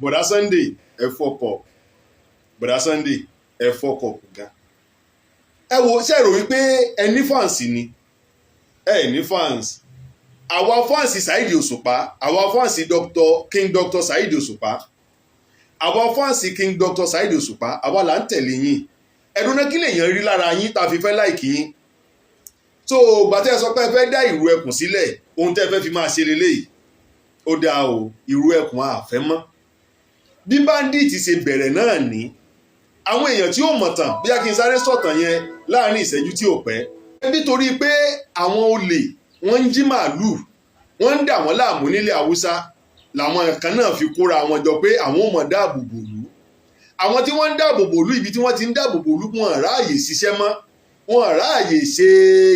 bọ̀dá Sunday ẹ fọkọ̀ bọ̀dá Sunday ẹ fọkọ̀ gan. ẹ wo ṣe rò wípé ẹ ní fans ni ẹ ní fans. àwa fans Saheed Òṣùpá àwa fans King Dr. Saheed Òṣùpá àwa fans King Dr. Saheed Òṣùpá àwa là ń tẹ̀lé yín. ẹ̀dùn náà kí lèèyàn rí lára yín tá a fi fẹ́ láìkì yín. so gbàtẹ́ sọ pé ẹ fẹ́ dá ìrù ẹkùn sílẹ̀ ohun tẹ́ fẹ́ fi máa ṣe leléyìí ó dáa o ìrù ẹkùn àfẹ́ mọ́. bí bandit ṣe bẹ̀rẹ̀ náà ní àwọn èèyàn tí ó mọ̀ tàn bí a kì í sáré sọ̀tàn yẹn láàrin ìṣẹ́jú tí ò pẹ́. nítorí pé àwọn olè wọ́n ń jí màálùú wọ́n ń dà wọ́n láàmú nílẹ̀ haúsá làwọn kan náà fi kóra wọn jọ pé àwọn ò mọ̀ dáàbò bòlú. àwọn tí wọ́n ń dáàbò bòlú ibi tí wọ́n ti ń dáàbò bòlú wọn ráàyè ṣiṣẹ́ mọ́ wọn ráàyè ṣe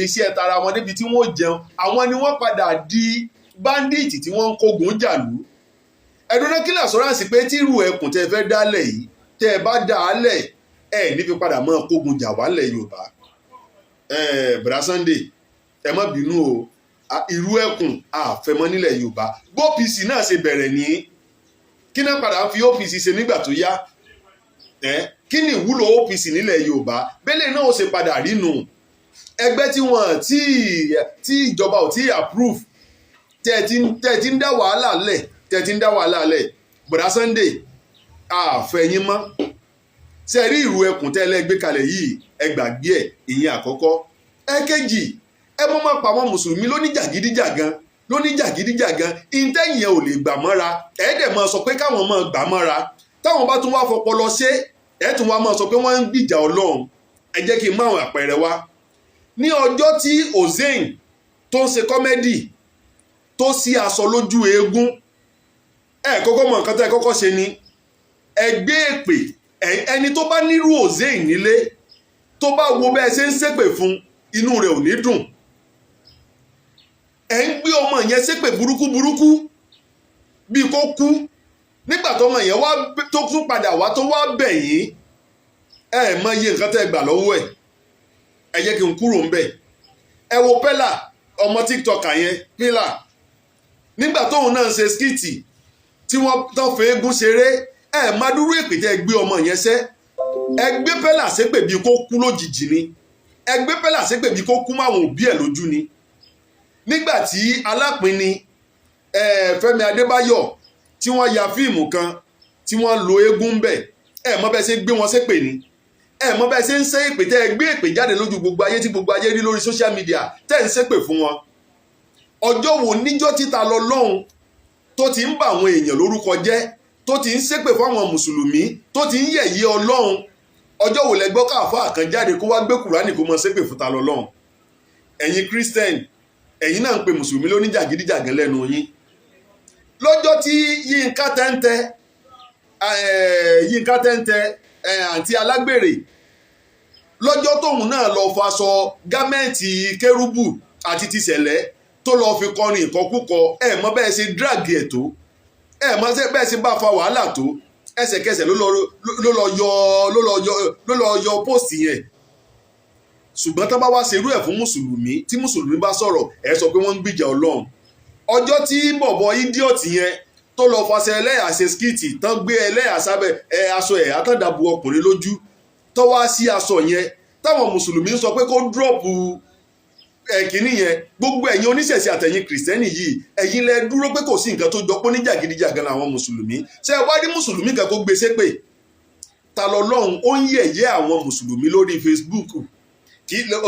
iṣẹ́ tara wọn débi tí wọ́n jẹun àwọn ni wọ́n padà di bandit tí wọ́n ń kógun jàlú. ẹ̀dùn náà kí l'assurance pé tí irú ẹkùn tẹ́ fẹ́ dálẹ̀ yìí tẹ́ ẹ bá dá a lẹ̀ ẹ ní fi padà mọ́ kógun jà wálẹ̀ Yorùbá. bọ̀dá Sunday ẹ má bínú o irú ẹkùn àfẹ́mọ́ nílẹ̀ Yorùbá bó OPC náà ṣe bẹ̀rẹ̀ ní kí náà padà fi OPC ṣe nígbà tó yá kí ni ìwúlò OPC nílẹ̀ Yorùbá bẹ́lẹ̀ náà ó ṣe padà rínu ẹgbẹ́ tí wọ́n tí ìjọba ò tí approve tẹ́ ti ń dá wàhálà lẹ̀ bọ̀dá Sunday àfẹ́yín mọ́ ṣe rí ìrù ẹkùn tẹ́lẹ̀ gbé kalẹ̀ yìí ẹ gbàgbé ẹ̀ ìyẹn àkọ́kọ́. ẹ̀kejì ẹ mọ́ máa pa àwọn mùsùlùmí lóníjàgídíjàgan ìtẹ́yìn ò lè gbà mọ́ra ẹ̀ẹ́dẹ̀ máa sọ pé káwọn máa gbà mọ́ra táwọn bá tún wá fọpọlọ ṣe ẹ̀ tún wá máa sọ pé wọ́n ń gbìjà Ọlọ́run. ẹ jẹ́ kí n máa àpẹẹrẹ wá ní ọjọ́ tí Ozein tó ń ṣe kọ́mẹ́dì tó sí aṣọ lójú eégún kọ́kọ́ mọ nǹkan tẹ́ kọ́kọ́ ṣe ni ẹgbẹ́ èpè ẹni tó bá nírú Ozein nílé tó bá wo bẹ́ẹ̀ ṣe ń ṣépè fún inú rẹ̀ ò ní dùn. ẹ ń gbé ọmọ yẹn ṣépè burúkú bíi kó kú nígbà tọmọ yẹn wá tó tún padà wá tó wá bẹ̀ yín ẹ mọ iye nǹkan tẹ́ gbà lọ́wọ́ ẹ jẹ́ kí n kúrò ń bẹ̀. ẹ wo Pella ọmọ TikToker yẹn Pella nígbà tóun náà ń ṣe skiti tí wọ́n tán fẹ́ eégún ṣeré má dúró èpè tẹ́ gbé ọmọ yẹn ṣẹ́ ẹ gbé Pella ṣépè bíi kó kú lójijì ni ẹ gbé Pella ṣépè bíi kó kú máwọn òbí ẹ̀ lójú ni. nígbà tí alápinni Fẹ́mi Adébáyọ̀ tí wọ́n ya fíìmù kan tí wọ́n lo eégún ń bẹ̀ mọ bẹ́ẹ̀ ṣe gbé wọn ṣépè ni mọ bẹ́ẹ̀ ṣe ń ṣe èpè tẹ́ ẹ gbé èpè jáde lójú gbogbo ayé tí gbogbo ayé rí lórí social media tẹ́ ń ṣépè fún wọn. ọjọ́ wo níjọ́ títa lọ lọ́hùn tó ti ń bà àwọn èèyàn lórúkọ jẹ́ tó ti ń ṣépè fún àwọn mùsùlùmí tó ti ń yẹ̀yẹ́ Ọlọ́run ọjọ́ wo lẹ gbọ́ káàfáà kan jáde kó wá gbé Kùránì kó mọ ṣépè fún ta lọ lọ́hùn. ẹ̀yin Christian ẹ̀yin náà ń pe mùsùlùmí lóníjàgídíjàgan lẹ́nu yín. lọ́jọ́ tí Yínká Tẹ́ntẹ́ àǹtí alágbèrè lọ́jọ́ tóun náà lọ faṣọ gámẹ́ǹtì kérúbù àti tìṣẹ̀lẹ̀ tó lọ fi kọrin ìkọkúkọ mọ bẹ́ẹ̀ ṣe drag ẹ̀ tó mọ bẹ́ẹ̀ ṣe bá fa wàhálà tó ẹsẹ̀kẹsẹ̀ ló lọ yọ post yẹn. ṣùgbọ́n tó bá wá ṣerú ẹ̀ fún mùsùlùmí tí mùsùlùmí bá sọ̀rọ̀ ẹ̀ sọ pé wọ́n ń gbìjà Ọlọ́run. ọjọ́ tí bọ̀bọ̀ idiot yẹn tó lọ fàṣẹ ẹlẹ́yà ṣe skiti tán gbé ẹlẹ́yà sábẹ́ aṣọ àtàdàbò ọkùnrin lójú tó wá sí aṣọ yẹn táwọn mùsùlùmí sọ pé kó dúrọ́ọ̀pù kínní yẹn gbogbo ẹ̀yin oníṣẹ̀ṣe àtẹ̀yin kìrìsìtẹ́nì yìí ẹ̀yin lẹ dúró pé kò sí nǹkan tó jọ pé oníjàgídíjàgan làwọn mùsùlùmí ṣe wá rí mùsùlùmí kan kó gbé ṣépè ta lọ́lọ́run ó ń yẹ̀yẹ́ àwọn mùsùlùmí lórí Facebook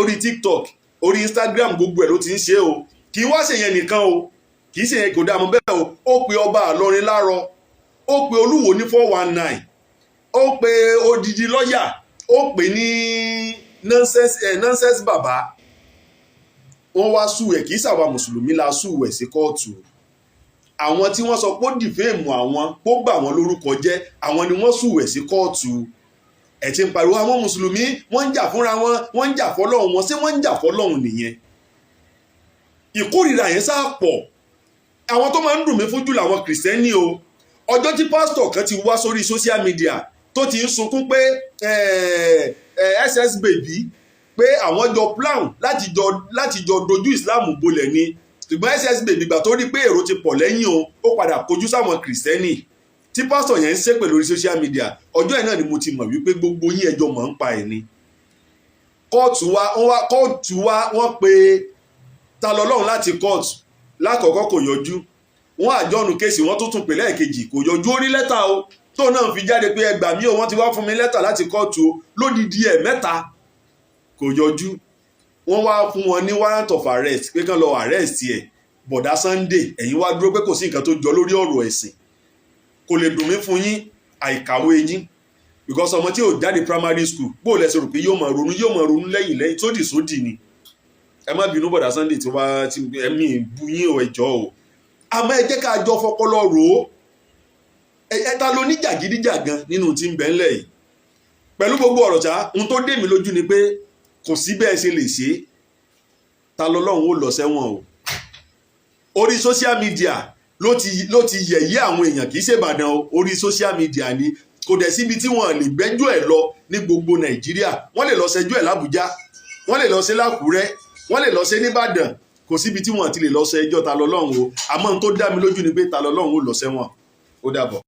orí TikTok orí Instagram gbogbo ẹ̀ ló ti ń ṣe o kì í wá ṣèyẹn nìkan o kì í ṣèyẹn kò dààmú bẹ́ẹ̀ o ó pe ọba àlọrin lárọ ó pe olúwo ní 419 ó pe odidi lọ́yà ó pè ní nonsense bàbá wọ́n wá sùn ẹ̀ kì í ṣàwa mùsùlùmí la sùn ẹ̀ sí kóòtù. àwọn tí wọ́n sọ pé ó dìféèmù àwọn kó bà wọ́n lórúkọ jẹ́ àwọn ni wọ́n sùn ẹ̀ sí kóòtù. ẹ̀ ti ń pariwo àwọn mùsùlùmí wọ́n ń jà fúnra wọn wọ́n ń jà fọ́lọ́hun wọn ṣé wọ́n ń jà fọ́lọ́hun nìyẹn. ìkórìíra yẹn sáà pọ̀ àwọn tó máa ń dùn mí fún jù làwọn kìrìsìtẹ́nì o. ọjọ́ tí pásítọ̀ kan ti wá sórí social media tó ti ń sunkún pé SS baby pé àwọn jọ plan láti jọ dojú Islam bolẹ̀ ni ṣùgbọ́n SS baby gbà tó rí pé èrò ti pọ̀ lẹ́yìn o ó padà kojú sáwọn kìrìsìtẹ́nì tí pásítọ̀ yẹn ń ṣépè lórí social media ọjọ́ ẹ̀ náà ni mo ti mọ̀ wípé gbogbo yín ẹjọ́ mọ̀ ń pa ẹ̀ ni. kóòtù wa wọ́n pe Talọlọ́run láti kóòtù lákọ̀ọ́kọ́ kò yọjú, wọ́n àjọ́nu kéèsì wọ́n tún pè lẹ́ẹ̀kejì kò yọjú, orí lẹ́tà o tó náà fi jáde pé ẹgbà mí o wọ́n ti wá fún mi lẹ́tà láti kóòtù o lódìdí ẹ̀ mẹ́ta kò yọjú. wọ́n wá fún wọn ní warrant of arrest pé kán lọ arrest ẹ̀. bọ̀dá Sunday ẹ̀yin wá dúró pé kò sí nǹkan tó jọ lórí ọ̀rọ̀ ẹ̀sìn. kò lè dùn mí fún yín àìkàwé yín because ọmọ tí ò jáde primary school bó lẹ́sẹ̀ rò pé yóò máa ronú lẹ́yìn sódì ni. ẹ má bínú bọ̀dá Sunday tí wọ́n ti ẹ̀mí bu yín o ẹ̀jọ́ o. àmọ́ ẹ jẹ́ ká jọ fọpọlọ rò ó. ta ló ní jàgídíjàgan nínú tí ń bẹ ńlẹ̀ yìí. pẹ̀lú gbogbo ọ̀rọ̀ ṣá ohun tó dé mi lójú ni pé kò sí bẹ́ẹ̀ ṣe lè ṣe Talọlọ́run ó lọ sẹ́wọ̀n o. orí social media ló ti yẹ̀yẹ́ àwọn èèyàn kì í ṣe Ìbàdàn o, orí social media ni. kò dẹ̀ síbi tí wọ́n lè gbẹ́jọ́ ẹ̀ lọ ní gbogbo Nàìjíríà. wọ́n lè lọ ṣẹjọ́ ẹ̀ l'Àbújá, wọ́n lè lọ ṣe l'Àkúrẹ́, wọ́n lè lọ ṣe n'Ìbàdàn. kò síbi tí wọ́n ti lè lọ ṣẹjọ́ Talọlọ́run o. àmọ́ ohun tó dá mi lójú ni pé Talọlọ́run ó lọ sẹ́wọ̀n. ó dàbọ̀.